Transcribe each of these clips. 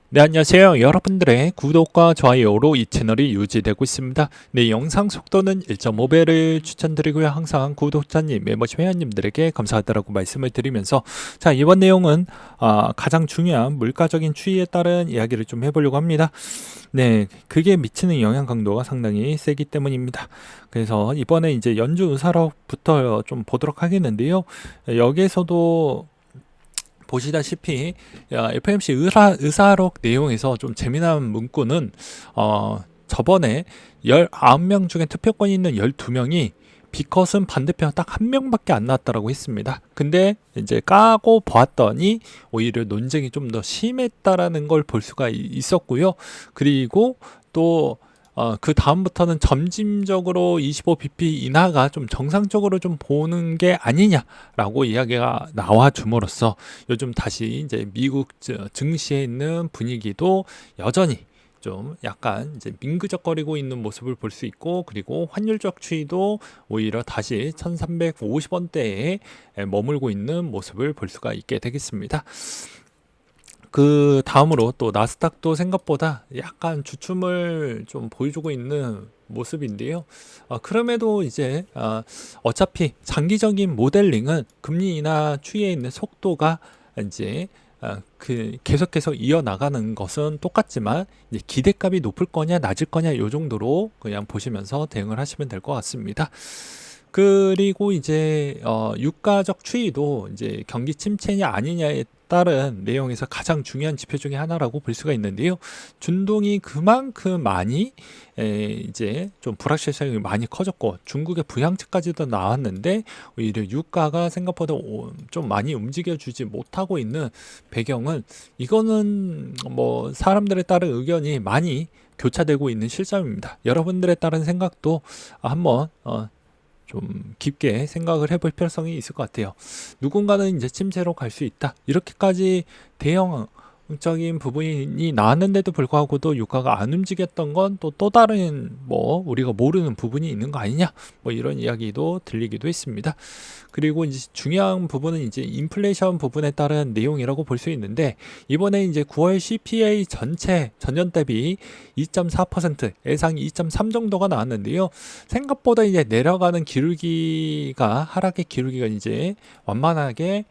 네, 안녕하세요. 여러분들의 구독과 좋아요로 이 채널이 유지되고 있습니다. 네, 영상 속도는 1.5배를 추천드리고요. 항상 구독자님, 멤버십 회원님들에게 감사하다라고 말씀을 드리면서 자, 이번 내용은 가장 중요한 물가적인 추이에 따른 이야기를 좀 해보려고 합니다. 네, 그게 미치는 영향 강도가 상당히 세기 때문입니다. 그래서 이번에 이제 연주 의사록부터 좀 보도록 하겠는데요. 여기에서도 보시다시피 FMC 의사록 내용에서 좀 재미난 문구는 저번에 19명 중에 투표권이 있는 12명이 비컷은 반대편 딱 한 명밖에 안 나왔다라고 했습니다. 근데 이제 까고 보았더니 오히려 논쟁이 좀 더 심했다라는 걸 볼 수가 있었고요. 그리고 또 그 다음부터는 점진적으로 25bp 인하가 좀 정상적으로 좀 보는 게 아니냐라고 이야기가 나와 줌으로써 요즘 다시 이제 미국 증시에 있는 분위기도 여전히 좀 약간 이제 민그적거리고 있는 모습을 볼 수 있고, 그리고 환율적 추이도 오히려 다시 1350원대에 머물고 있는 모습을 볼 수가 있게 되겠습니다. 그 다음으로 또 나스닥도 생각보다 약간 주춤을 좀 보여주고 있는 모습인데요. 그럼에도 이제 어차피 장기적인 모델링은 금리 인하 추이에 있는 속도가 이제 그 계속해서 이어나가는 것은 똑같지만 이제 기대값이 높을 거냐 낮을 거냐 이 정도로 그냥 보시면서 대응을 하시면 될 것 같습니다. 그리고 이제 유가적 추이도 이제 경기 침체냐 아니냐에 따른 내용에서 가장 중요한 지표 중에 하나라고 볼 수가 있는데요. 준동이 그만큼 많이 이제 좀 불확실성이 많이 커졌고 중국의 부양책까지도 나왔는데 오히려 유가가 생각보다 좀 많이 움직여주지 못하고 있는 배경은, 이거는 뭐 사람들에 따른 의견이 많이 교차되고 있는 실정입니다. 여러분들에 따른 생각도 한번 좀 깊게 생각을 해볼 필요성이 있을 것 같아요. 누군가는 이제 침체로 갈 수 있다, 이렇게까지 대형적인 부분이 나왔는데도 불구하고도 유가가 안 움직였던 건 또 다른 뭐 우리가 모르는 부분이 있는 거 아니냐, 뭐 이런 이야기도 들리기도 했습니다. 그리고 이제 중요한 부분은 이제 인플레이션 부분에 따른 내용이라고 볼 수 있는데, 이번에 이제 9월 CPI 전체 전년 대비 2.4%, 예상이 2.3 정도가 나왔는데요. 생각보다 이제 내려가는 기울기가, 하락의 기울기가 이제 완만하게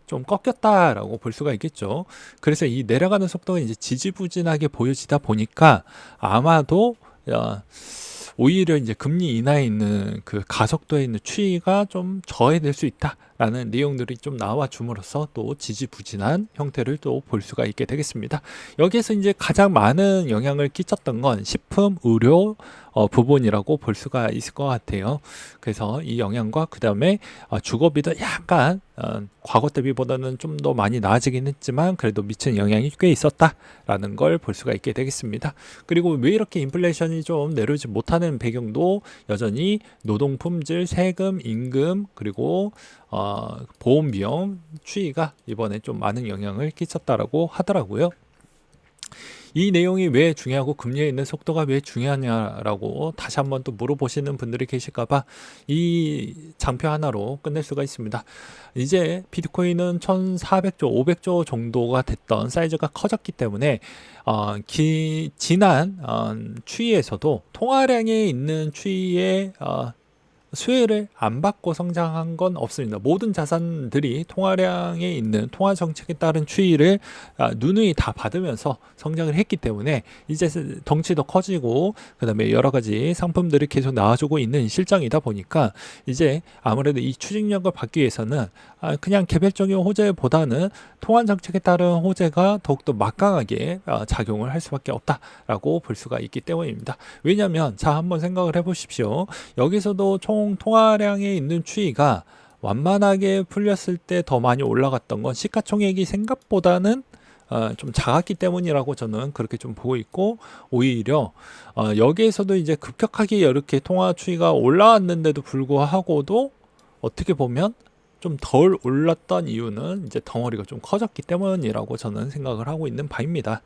좀 꺾였다라고 볼 수가 있겠죠. 그래서 이 내려가는 속도가 이제 지지부진하게 보여지다 보니까 아마도 오히려 이제 금리 인하에 있는 그 가속도에 있는 추이가 좀 저해될 수 있다라는 내용들이 좀 나와 줌으로써 또 지지부진한 형태를 또 볼 수가 있게 되겠습니다. 여기에서 이제 가장 많은 영향을 끼쳤던 건 식품, 의료 부분이라고 볼 수가 있을 것 같아요. 그래서 이 영향과 그 다음에 주거비도 약간 과거 대비보다는 좀 더 많이 나아지긴 했지만 그래도 미친 영향이 꽤 있었다라는 걸 볼 수가 있게 되겠습니다. 그리고 왜 이렇게 인플레이션이 좀 내려오지 못하는 배경도 여전히 노동 품질, 세금, 임금, 그리고 보험 비용 추이가 이번에 좀 많은 영향을 끼쳤다라고 하더라고요. 이 내용이 왜 중요하고 금리에 있는 속도가 왜 중요하냐라고 다시 한번 또 물어보시는 분들이 계실까봐 이 장표 하나로 끝낼 수가 있습니다. 이제 비트코인은 1400조, 500조 정도가 됐던 사이즈가 커졌기 때문에 지난 추이에서도 통화량에 있는 추이에 수혜를 안 받고 성장한 건 없습니다. 모든 자산들이 통화량에 있는 통화 정책에 따른 추이를 누누이 다 받으면서 성장을 했기 때문에 이제 덩치도 커지고 그다음에 여러 가지 상품들이 계속 나와주고 있는 실정이다 보니까 이제 아무래도 이 추진력을 받기 위해서는 그냥 개별적인 호재보다는 통화 정책에 따른 호재가 더욱더 막강하게 작용을 할 수밖에 없다라고 볼 수가 있기 때문입니다. 왜냐하면 자, 한번 생각을 해보십시오. 여기서도 총 통화량에 있는 추이가 완만하게 풀렸을 때 더 많이 올라갔던 건 시가총액이 생각보다는 좀 작았기 때문이라고 저는 그렇게 좀 보고 있고, 오히려 여기에서도 이제 급격하게 이렇게 통화 추이가 올라왔는데도 불구하고도 어떻게 보면 좀 덜 올랐던 이유는 이제 덩어리가 좀 커졌기 때문이라고 저는 생각을 하고 있는 바입니다.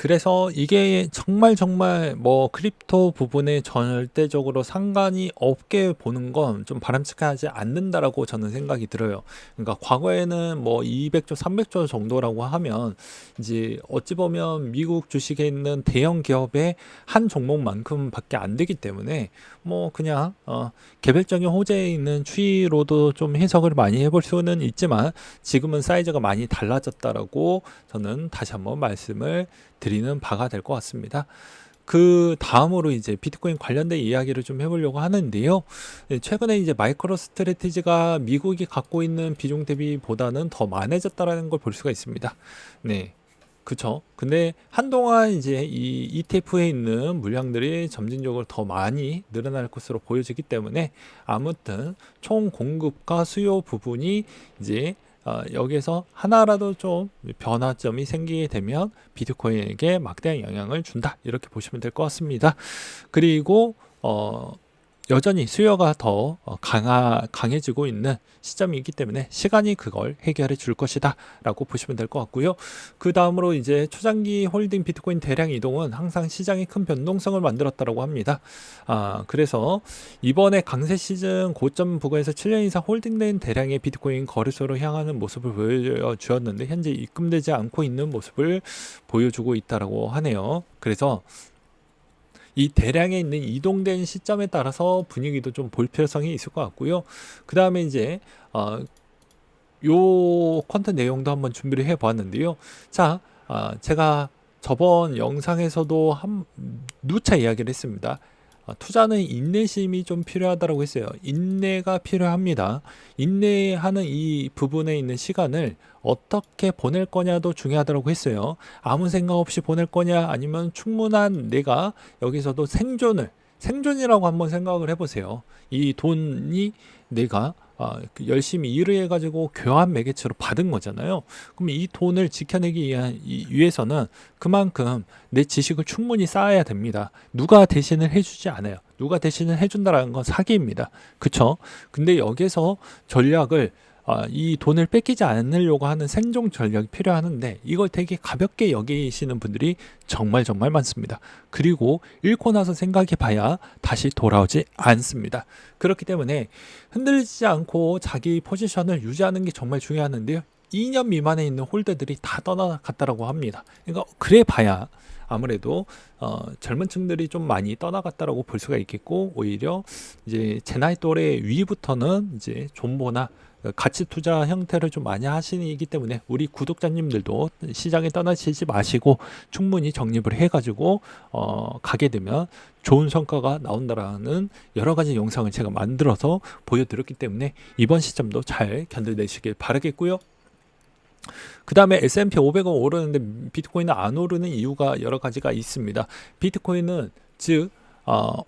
그래서 이게 정말 뭐 크립토 부분에 절대적으로 상관이 없게 보는 건 좀 바람직하지 않는다라고 저는 생각이 들어요. 그러니까 과거에는 뭐 200조, 300조 정도라고 하면 이제 어찌 보면 미국 주식에 있는 대형 기업의 한 종목만큼밖에 안 되기 때문에 뭐 그냥 개별적인 호재에 있는 추이로도 좀 해석을 많이 해볼 수는 있지만 지금은 사이즈가 많이 달라졌다라고 저는 다시 한번 말씀을 드리는 바가 될 것 같습니다. 그 다음으로 이제 비트코인 관련된 이야기를 좀 해보려고 하는데요. 최근에 이제 마이크로 스트래티지가 미국이 갖고 있는 비중 대비보다는 더 많아졌다라는 걸 볼 수가 있습니다. 네. 그쵸. 근데 한동안 이제 이 ETF에 있는 물량들이 점진적으로 더 많이 늘어날 것으로 보여지기 때문에 아무튼 총 공급과 수요 부분이 이제 여기에서 하나라도 좀 변화점이 생기게 되면 비트코인에게 막대한 영향을 준다. 이렇게 보시면 될 것 같습니다. 그리고 여전히 수요가 더 강해지고 있는 시점이기 때문에 시간이 그걸 해결해 줄 것이다 라고 보시면 될 것 같고요. 그 다음으로 이제 초장기 홀딩 비트코인 대량 이동은 항상 시장에 큰 변동성을 만들었다고 합니다. 그래서 이번에 강세 시즌 고점 부근에서 7년 이상 홀딩된 대량의 비트코인 거래소로 향하는 모습을 보여주었는데 현재 입금되지 않고 있는 모습을 보여주고 있다고 하네요. 그래서 이 대량에 있는 이동된 시점에 따라서 분위기도 좀 볼 필요성이 있을 것 같고요. 그 다음에 이제 요 컨텐츠 내용도 한번 준비를 해 보았는데요. 자, 제가 저번 영상에서도 누차 이야기를 했습니다. 투자는 인내심이 좀 필요하다고 했어요. 인내가 필요합니다. 인내하는 이 부분에 있는 시간을 어떻게 보낼 거냐도 중요하다고 했어요. 아무 생각 없이 보낼 거냐 아니면 충분한 내가 여기서도 생존이라고 한번 생각을 해보세요. 이 돈이 내가 열심히 일을 해가지고 교환 매개체로 받은 거잖아요. 그럼 이 돈을 지켜내기 위해서는 그만큼 내 지식을 충분히 쌓아야 됩니다. 누가 대신을 해주지 않아요. 누가 대신을 해준다라는 건 사기입니다. 그쵸? 근데 여기서 전략을 이 돈을 뺏기지 않으려고 하는 생존 전략이 필요하는데 이걸 되게 가볍게 여기시는 분들이 정말 많습니다. 그리고 잃고 나서 생각해 봐야 다시 돌아오지 않습니다. 그렇기 때문에 흔들리지 않고 자기 포지션을 유지하는 게 정말 중요한데요. 2년 미만에 있는 홀더들이 다 떠나갔다고 합니다. 그러니까 그래 봐야 아무래도 젊은 층들이 좀 많이 떠나갔다라고 볼 수가 있겠고 오히려 이제 제 나이 또래 위부터는 이제 존버나 가치 투자 형태를 좀 많이 하시기 때문에 우리 구독자님들도 시장에 떠나시지 마시고 충분히 정립을 해가지고 가게 되면 좋은 성과가 나온다라는 여러 가지 영상을 제가 만들어서 보여드렸기 때문에 이번 시점도 잘 견뎌내시길 바라겠고요. 그 다음에 S&P 500은 오르는데 비트코인은 안 오르는 이유가 여러 가지가 있습니다. 비트코인은 즉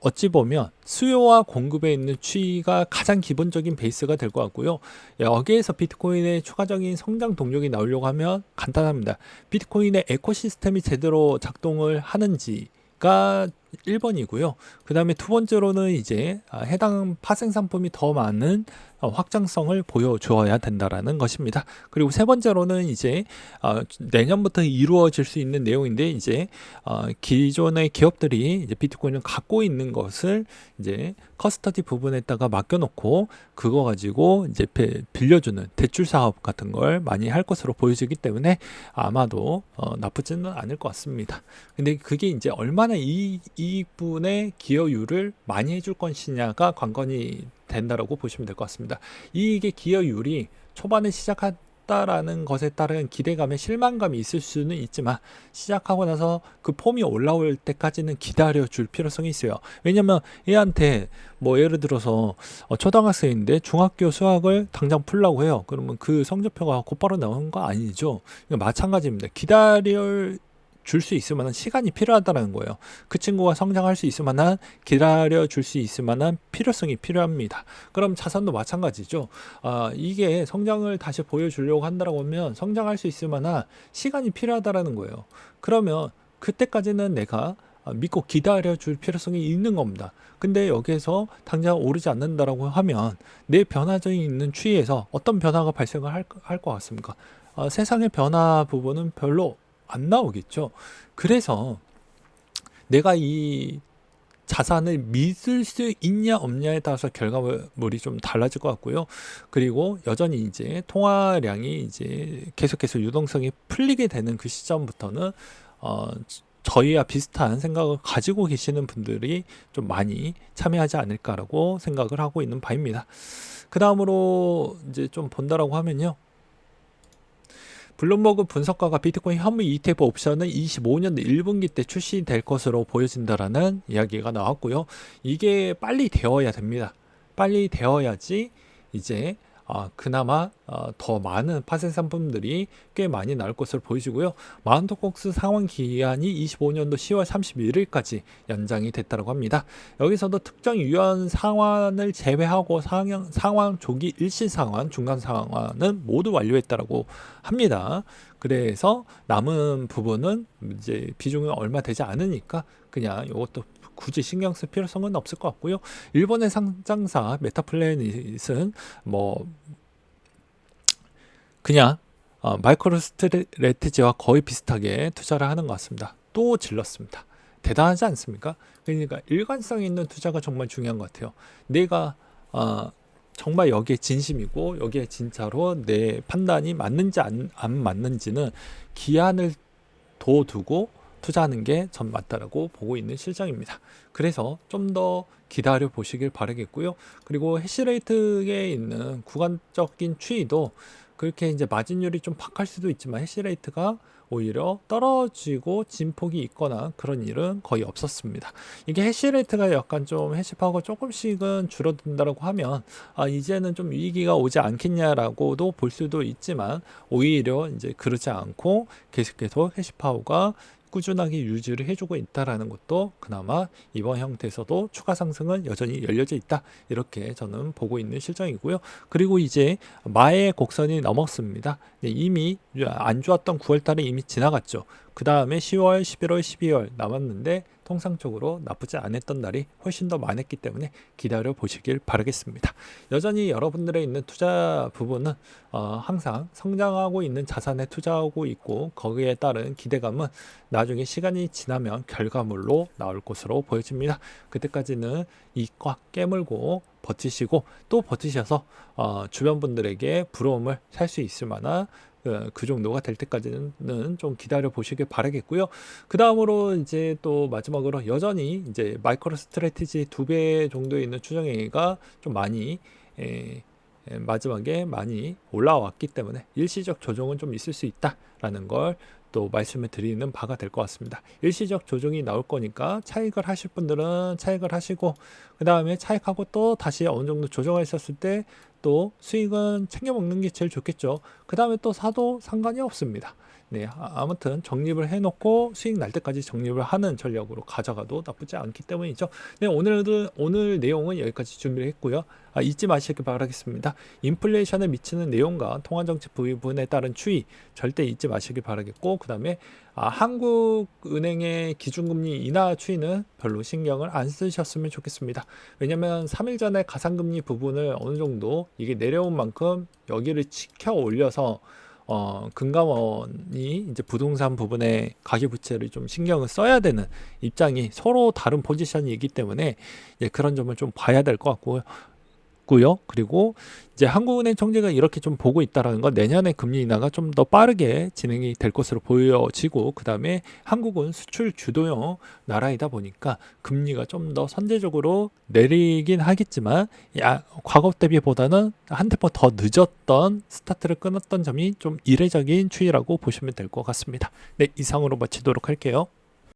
어찌 보면 수요와 공급에 있는 추이가 가장 기본적인 베이스가 될 것 같고요. 여기에서 비트코인의 추가적인 성장 동력이 나오려고 하면 간단합니다. 비트코인의 에코시스템이 제대로 작동을 하는지가 1번이고요. 그 다음에 두 번째로는 이제 해당 파생 상품이 더 많은 확장성을 보여주어야 된다라는 것입니다. 그리고 세 번째로는 이제 내년부터 이루어질 수 있는 내용인데 이제 기존의 기업들이 이제 비트코인을 갖고 있는 것을 이제 커스터디 부분에다가 맡겨놓고 그거 가지고 이제 빌려주는 대출 사업 같은 걸 많이 할 것으로 보여지기 때문에 아마도 나쁘지는 않을 것 같습니다. 근데 그게 이제 얼마나 이익분의 기여율을 많이 해줄 것이냐가 관건이 된다라고 보시면 될 것 같습니다. 이익의 기여율이 초반에 시작했다라는 것에 따른 기대감에 실망감이 있을 수는 있지만 시작하고 나서 그 폼이 올라올 때까지는 기다려 줄 필요성이 있어요. 왜냐면 얘한테 뭐 예를 들어서 초등학생인데 중학교 수학을 당장 풀라고 해요. 그러면 그 성적표가 곧바로 나오는 거 아니죠. 마찬가지입니다. 기다려 줄 수 있을 만한 시간이 필요하다는 거예요. 그 친구가 성장할 수 있을 만한 기다려 줄 수 있을 만한 필요성이 필요합니다. 그럼 자산도 마찬가지죠. 이게 성장을 다시 보여주려고 한다고 하면 성장할 수 있을 만한 시간이 필요하다라는 거예요. 그러면 그때까지는 내가 믿고 기다려 줄 필요성이 있는 겁니다. 근데 여기에서 당장 오르지 않는다라고 하면 내 변화적인 있는 추이에서 어떤 변화가 발생을 할 것 같습니까? 세상의 변화 부분은 별로 안 나오겠죠. 그래서 내가 이 자산을 믿을 수 있냐 없냐에 따라서 결과물이 좀 달라질 것 같고요. 그리고 여전히 이제 통화량이 이제 계속해서 유동성이 풀리게 되는 그 시점부터는 저희와 비슷한 생각을 가지고 계시는 분들이 좀 많이 참여하지 않을까라고 생각을 하고 있는 바입니다. 그 다음으로 이제 좀 본다라고 하면요. 블룸버그 분석가가 비트코인 현물 ETF 옵션은 25년 1분기 때 출시될 것으로 보여진다라는 이야기가 나왔고요. 이게 빨리 되어야 됩니다. 빨리 되어야지 이제 그나마 더 많은 파생 상품들이 꽤 많이 나올 것으로 보여지고요. 마운트콕스 상환 기한이 25년도 10월 31일까지 연장이 됐다고 합니다. 여기서도 특정 유연 상환을 제외하고 상환 조기 일시 상환, 중간 상환은 모두 완료했다고 합니다. 그래서 남은 부분은 이제 비중이 얼마 되지 않으니까 그냥 이것도 굳이 신경 쓸 필요성은 없을 것 같고요. 일본의 상장사 메타플래닛은 뭐 그냥 마이크로스트래티지와 거의 비슷하게 투자를 하는 것 같습니다. 또 질렀습니다. 대단하지 않습니까? 그러니까 일관성 있는 투자가 정말 중요한 것 같아요. 내가 정말 여기에 진심이고 여기에 진짜로 내 판단이 맞는지 안 맞는지는 기한을 둬두고 투자하는 게 전 맞다라고 보고 있는 실정입니다. 그래서 좀 더 기다려 보시길 바라겠고요. 그리고 해시레이트에 있는 구간적인 추이도 그렇게 이제 마진율이 좀 박할 수도 있지만 해시레이트가 오히려 떨어지고 진폭이 있거나 그런 일은 거의 없었습니다. 이게 해시레이트가 약간 좀 해시파워가 조금씩은 줄어든다라고 하면 이제는 좀 위기가 오지 않겠냐라고도 볼 수도 있지만 오히려 이제 그러지 않고 계속해서 해시파워가 꾸준하게 유지를 해주고 있다라는 것도 그나마 이번 형태에서도 추가 상승은 여전히 열려져 있다, 이렇게 저는 보고 있는 실정이고요. 그리고 이제 마의 곡선이 넘었습니다. 이미 안 좋았던 9월달에 이미 지나갔죠. 그 다음에 10월, 11월, 12월 남았는데 통상적으로 나쁘지 않았던 날이 훨씬 더 많았기 때문에 기다려 보시길 바라겠습니다. 여전히 여러분들의 있는 투자 부분은 항상 성장하고 있는 자산에 투자하고 있고 거기에 따른 기대감은 나중에 시간이 지나면 결과물로 나올 것으로 보여집니다. 그때까지는 이 꽉 깨물고 버티시고 또 버티셔서 주변 분들에게 부러움을 살 수 있을 만한 그 정도가 될 때까지는 좀 기다려 보시길 바라겠고요. 그 다음으로 이제 또 마지막으로 여전히 이제 마이크로 스트래티지 2배 정도에 있는 추정액가 좀 많이 마지막에 많이 올라왔기 때문에 일시적 조정은 좀 있을 수 있다라는 걸 또 말씀을 드리는 바가 될 것 같습니다. 일시적 조정이 나올 거니까 차익을 하실 분들은 차익을 하시고 그 다음에 차익하고 또 다시 어느 정도 조정을 했었을 때 또 수익은 챙겨 먹는 게 제일 좋겠죠. 그 다음에 또 사도 상관이 없습니다. 네, 아무튼 적립을 해놓고 수익 날 때까지 적립을 하는 전략으로 가져가도 나쁘지 않기 때문이죠. 네, 오늘 내용은 여기까지 준비를 했고요. 잊지 마시길 바라겠습니다. 인플레이션에 미치는 내용과 통화정책 부분에 따른 추이 절대 잊지 마시길 바라겠고, 그 다음에 한국은행의 기준금리 인하 추이는 별로 신경을 안 쓰셨으면 좋겠습니다. 왜냐하면 3일 전에 가상금리 부분을 어느 정도 이게 내려온 만큼 여기를 지켜 올려서 금감원이 이제 부동산 부분에 가계부채를 좀 신경을 써야 되는 입장이 서로 다른 포지션이기 때문에 그런 점을 좀 봐야 될 것 같고요. 그리고 이제 한국은행 총재가 이렇게 좀 보고 있다라는 건 내년에 금리 인하가 좀 더 빠르게 진행이 될 것으로 보여지고, 그 다음에 한국은 수출 주도형 나라이다 보니까 금리가 좀 더 선제적으로 내리긴 하겠지만 과거 대비보다는 한 템포 더 늦었던 스타트를 끊었던 점이 좀 이례적인 추이라고 보시면 될 것 같습니다. 네, 이상으로 마치도록 할게요.